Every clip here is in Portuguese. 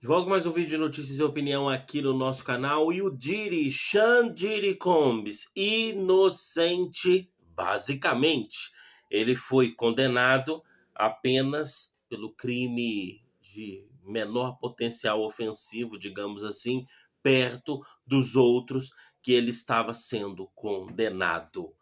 De volta com mais um vídeo de notícias e opinião aqui no nosso canal. E o Diddy, Sean Diddy Combs, inocente, basicamente. Ele foi condenado apenas pelo crime de menor potencial ofensivo, digamos assim, perto dos outros que ele estava sendo condenado.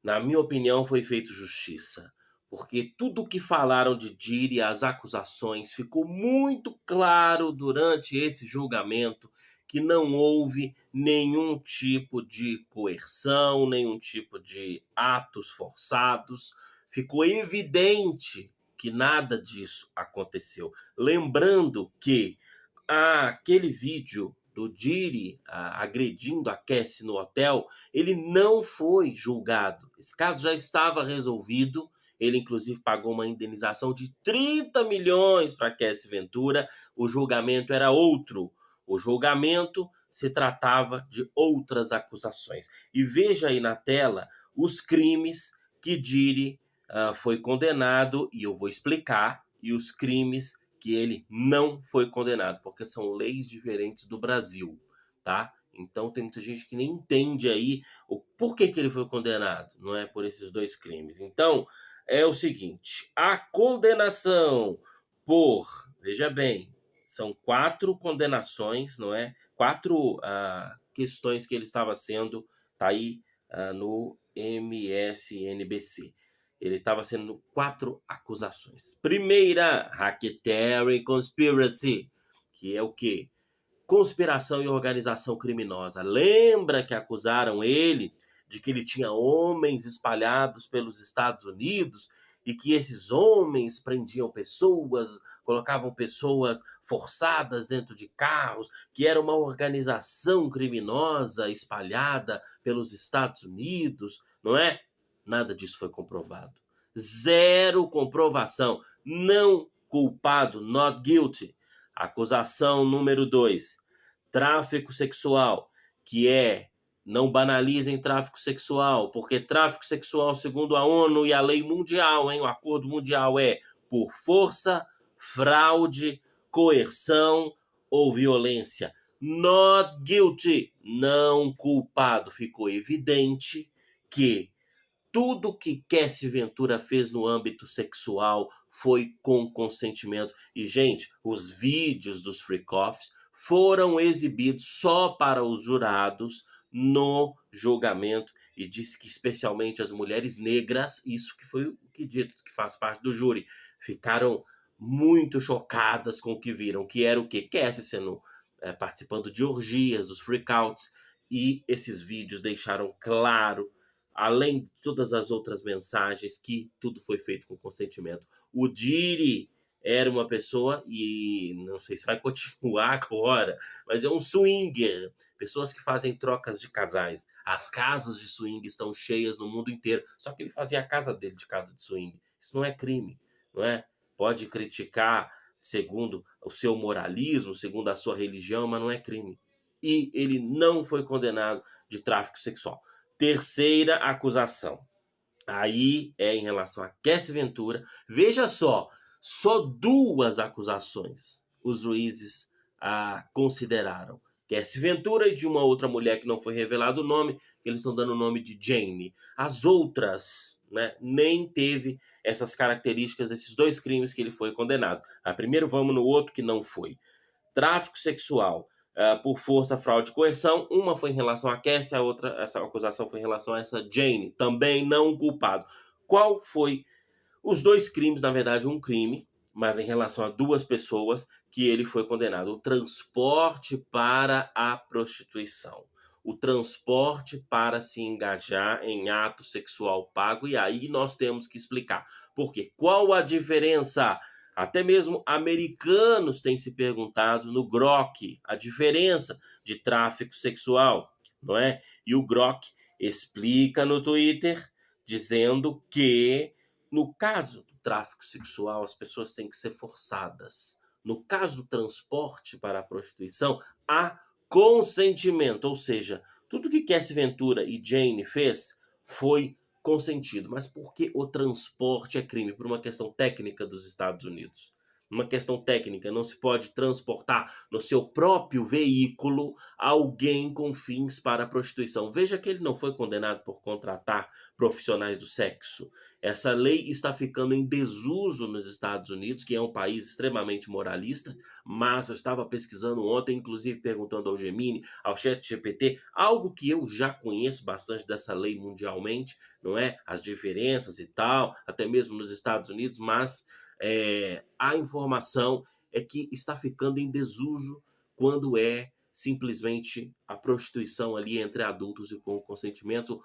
Na minha opinião, foi feito justiça, porque tudo o que falaram de Diddy, as acusações, ficou muito claro durante esse julgamento que não houve nenhum tipo de coerção, nenhum tipo de atos forçados. Ficou evidente que nada disso aconteceu. Lembrando que aquele vídeo do Diddy agredindo a Cassie no hotel, ele não foi julgado. Esse caso já estava resolvido. Ele, inclusive, pagou uma indenização de 30 milhões para Cassie Ventura. O julgamento era outro. O julgamento se tratava de outras acusações. E veja aí na tela os crimes que Diddy foi condenado, e eu vou explicar, e os crimes que ele não foi condenado, porque são leis diferentes do Brasil, tá? Então tem muita gente que nem entende aí o porquê que ele foi condenado, não é por esses dois crimes. Então, é o seguinte, a condenação por, veja bem, são 4 condenações, não é? 4 questões que ele estava sendo, tá aí no MSNBC. Ele estava sendo 4 acusações. Primeira, racketeering conspiracy, que é o quê? Conspiração e organização criminosa. Lembra que acusaram ele de que ele tinha homens espalhados pelos Estados Unidos e que esses homens prendiam pessoas, colocavam pessoas forçadas dentro de carros, que era uma organização criminosa espalhada pelos Estados Unidos, não é? Nada disso foi comprovado. Zero comprovação. Não culpado, not guilty. Acusação número 2, tráfico sexual, que é, não banalizem tráfico sexual, porque tráfico sexual, segundo a ONU e a lei mundial, o acordo mundial é por força, fraude, coerção ou violência. Not guilty, não culpado. Ficou evidente que tudo que Cassie Ventura fez no âmbito sexual foi com consentimento. E, gente, os vídeos dos freak-offs foram exibidos só para os jurados no julgamento. E disse que especialmente as mulheres negras, isso que foi o que dito, que faz parte do júri, ficaram muito chocadas com o que viram, que era o quê? Cassie sendo, participando de orgias, dos freakouts, e esses vídeos deixaram claro, além de todas as outras mensagens, que tudo foi feito com consentimento. O Diddy era uma pessoa, e não sei se vai continuar agora, mas é um swinger, pessoas que fazem trocas de casais. As casas de swing estão cheias no mundo inteiro, só que ele fazia a casa dele de casa de swing. Isso não é crime, não é? Pode criticar segundo o seu moralismo, segundo a sua religião, mas não é crime. E ele não foi condenado de tráfico sexual. Terceira acusação. Aí é em relação a Cassie Ventura. Veja só 2 acusações os juízes consideraram. Cassie Ventura e de uma outra mulher que não foi revelado o nome, que eles estão dando o nome de Jane. As outras, né, nem teve essas características desses 2 crimes que ele foi condenado. Primeiro vamos no outro que não foi. Tráfico sexual por força, fraude e coerção. Uma foi em relação a Cassie, a outra, essa acusação foi em relação a essa Jane, também não culpado. Qual foi os 2 crimes? Na verdade, um crime, mas em relação a 2 pessoas que ele foi condenado. O transporte para a prostituição. O transporte para se engajar em ato sexual pago. E aí nós temos que explicar. Por quê? Qual a diferença? Até mesmo americanos têm se perguntado no Grok a diferença de tráfico sexual, não é? E o Grok explica no Twitter dizendo que no caso do tráfico sexual as pessoas têm que ser forçadas. No caso do transporte para a prostituição, há consentimento, ou seja, tudo que Cassie Ventura e Jane fez foi consentido. Mas por que o transporte é crime? Por uma questão técnica dos Estados Unidos. uma questão técnica, não se pode transportar no seu próprio veículo alguém com fins para a prostituição. Veja que ele não foi condenado por contratar profissionais do sexo. Essa lei está ficando em desuso nos Estados Unidos, que é um país extremamente moralista, mas eu estava pesquisando ontem, inclusive perguntando ao Gemini, ao ChatGPT, algo que eu já conheço bastante dessa lei mundialmente, não é? As diferenças e tal, até mesmo nos Estados Unidos, mas a informação é que está ficando em desuso quando é simplesmente a prostituição ali entre adultos e com consentimento.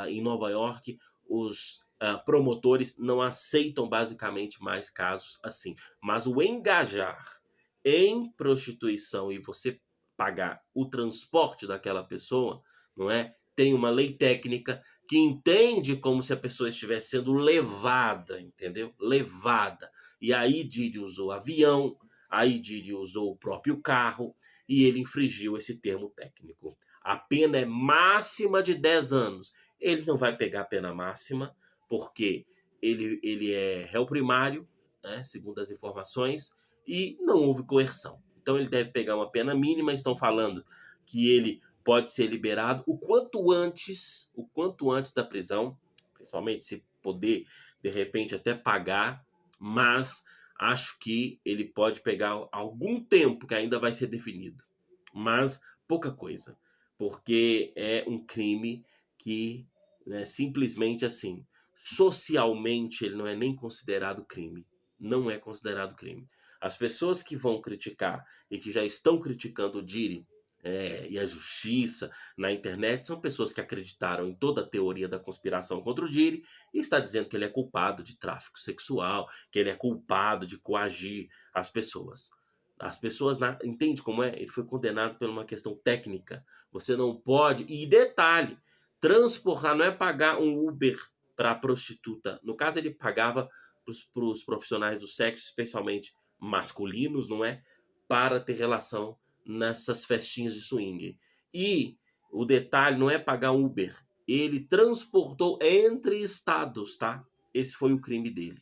Em Nova York, os promotores não aceitam basicamente mais casos assim. Mas o engajar em prostituição e você pagar o transporte daquela pessoa, não é? Tem uma lei técnica que entende como se a pessoa estivesse sendo levada, entendeu? Levada. E aí Didi usou avião, aí Didi usou o próprio carro e ele infringiu esse termo técnico. A pena é máxima de 10 anos. Ele não vai pegar a pena máxima, porque ele é réu primário, né, segundo as informações, e não houve coerção. Então ele deve pegar uma pena mínima. Estão falando que ele pode ser liberado o quanto antes da prisão, principalmente se poder, de repente, até pagar, mas acho que ele pode pegar algum tempo que ainda vai ser definido, mas pouca coisa, porque é um crime que, né, simplesmente assim, socialmente ele não é nem considerado crime, não é considerado crime. As pessoas que vão criticar e que já estão criticando o Diddy e a justiça na internet são pessoas que acreditaram em toda a teoria da conspiração contra o Diddy e está dizendo que ele é culpado de tráfico sexual, que ele é culpado de coagir as pessoas. As pessoas entende como é? Ele foi condenado por uma questão técnica. Você não pode. E detalhe: transportar não é pagar um Uber para a prostituta. No caso, ele pagava para os profissionais do sexo, especialmente masculinos, não é? Para ter relação nessas festinhas de swing. E o detalhe não é pagar um Uber. Ele transportou entre estados, tá? Esse foi o crime dele.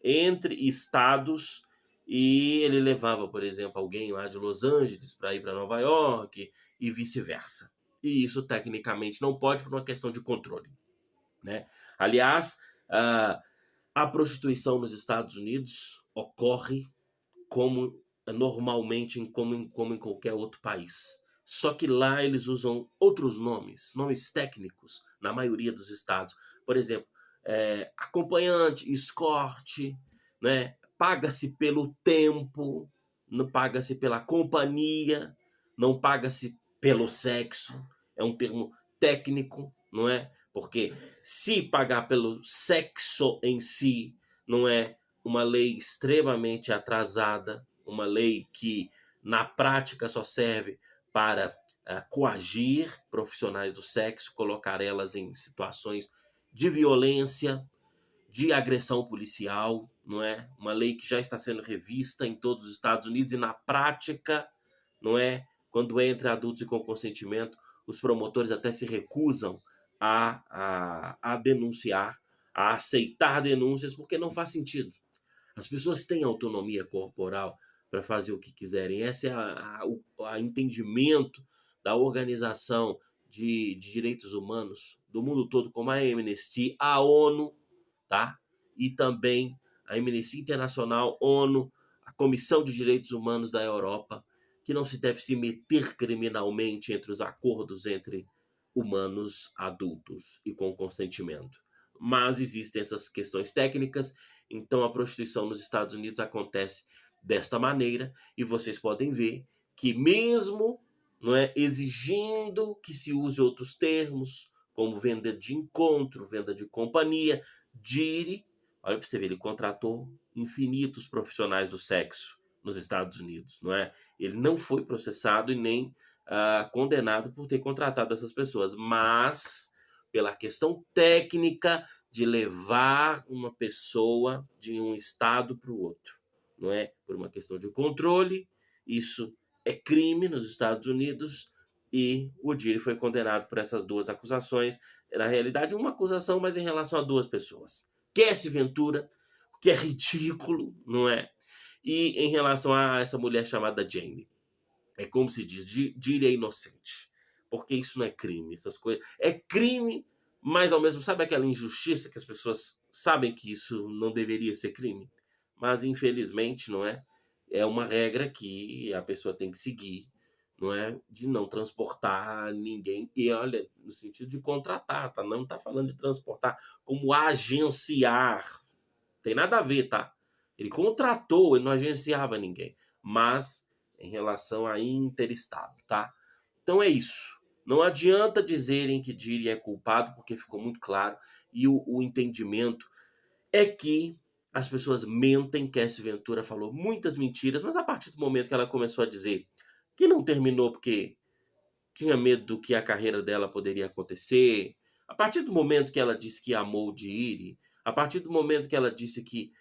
Entre estados, e ele levava, por exemplo, alguém lá de Los Angeles para ir para Nova York e vice-versa. E isso tecnicamente não pode por uma questão de controle, né? Aliás, a prostituição nos Estados Unidos ocorre como normalmente como em qualquer outro país. Só que lá eles usam outros nomes técnicos, na maioria dos estados. Por exemplo, acompanhante, escorte, né? Paga-se pelo tempo, não paga-se pela companhia, não paga-se pelo sexo. É um termo técnico, não é? Porque se pagar pelo sexo em si, não é uma lei extremamente atrasada, uma lei que na prática só serve para coagir profissionais do sexo, colocar elas em situações de violência, de agressão policial, não é? Uma lei que já está sendo revista em todos os Estados Unidos e na prática, não é? Quando é entre adultos e com consentimento, os promotores até se recusam a denunciar, a aceitar denúncias, porque não faz sentido. As pessoas têm autonomia corporal para fazer o que quiserem. Esse é o entendimento da organização de direitos humanos do mundo todo, como a Amnesty, a ONU, tá? E também a Amnesty Internacional, ONU, a Comissão de Direitos Humanos da Europa, que não se deve se meter criminalmente entre os acordos entre humanos adultos e com consentimento. Mas existem essas questões técnicas, então a prostituição nos Estados Unidos acontece desta maneira e vocês podem ver que mesmo, não é, exigindo que se use outros termos, como venda de encontro, venda de companhia, Diddy, olha para você ver, ele contratou infinitos profissionais do sexo nos Estados Unidos, não é? Ele não foi processado e nem condenado por ter contratado essas pessoas, mas pela questão técnica de levar uma pessoa de um estado para o outro, não é? Por uma questão de controle, isso é crime nos Estados Unidos e o Diddy foi condenado por essas duas acusações. Na realidade, uma acusação, mas em relação a duas pessoas. Cassie Ventura, que é ridículo, não é? E em relação a essa mulher chamada Jane, é como se diz, Diri é inocente, porque isso não é crime, essas coisas. É crime, mas ao mesmo, sabe aquela injustiça que as pessoas sabem que isso não deveria ser crime, mas infelizmente não é. É uma regra que a pessoa tem que seguir, não é, de não transportar ninguém. E olha, no sentido de contratar, tá? Não tá falando de transportar, como agenciar. Tem nada a ver, tá? Ele contratou, ele não agenciava ninguém. Mas em relação a interestado, tá? Então é isso. Não adianta dizerem que Diri é culpado, porque ficou muito claro. E o entendimento é que as pessoas mentem. Cassie Ventura falou muitas mentiras, mas a partir do momento que ela começou a dizer que não terminou porque tinha medo do que a carreira dela poderia acontecer, a partir do momento que ela disse que amou o Diri, a partir do momento que ela disse que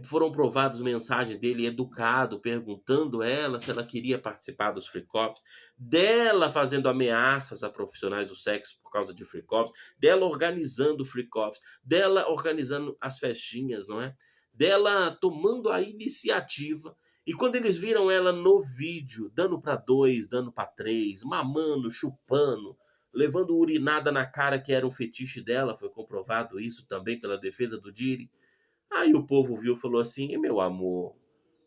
foram provadas mensagens dele educado, perguntando ela se ela queria participar dos freak-offs, dela fazendo ameaças a profissionais do sexo por causa de freak-offs, dela organizando freak-offs, dela organizando as festinhas, não é? Dela tomando a iniciativa. E quando eles viram ela no vídeo, dando para 2, dando para 3, mamando, chupando, levando urinada na cara, que era um fetiche dela, foi comprovado isso também pela defesa do Diri. Aí o povo viu e falou assim: meu amor,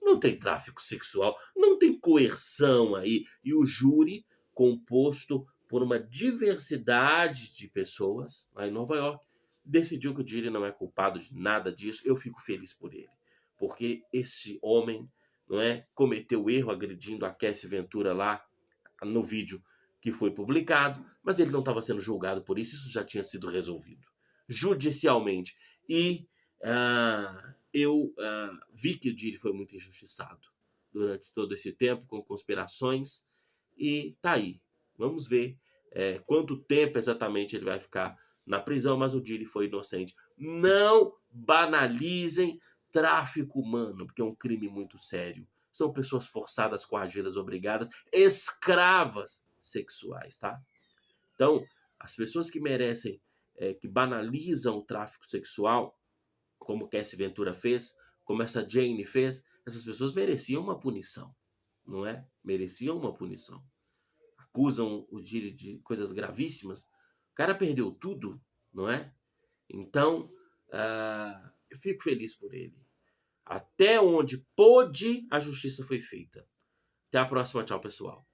não tem tráfico sexual, não tem coerção aí. E o júri, composto por uma diversidade de pessoas lá em Nova York, decidiu que o Diri não é culpado de nada disso. Eu fico feliz por ele, porque esse homem, não é, cometeu erro agredindo a Cassie Ventura lá no vídeo que foi publicado, mas ele não estava sendo julgado por isso já tinha sido resolvido judicialmente. E eu vi que o Diri foi muito injustiçado durante todo esse tempo, com conspirações, e tá aí. Vamos ver quanto tempo exatamente ele vai ficar na prisão, mas o Diri foi inocente. Não banalizem tráfico humano, porque é um crime muito sério. São pessoas forçadas, coagidas, obrigadas, escravas sexuais, tá? Então, as pessoas que merecem, que banalizam o tráfico sexual, como Cassie Ventura fez, como essa Jane fez, essas pessoas mereciam uma punição, não é? Mereciam uma punição. Acusam o Diri de coisas gravíssimas. O cara perdeu tudo, não é? Então, eu fico feliz por ele. Até onde pôde, a justiça foi feita. Até a próxima. Tchau, pessoal.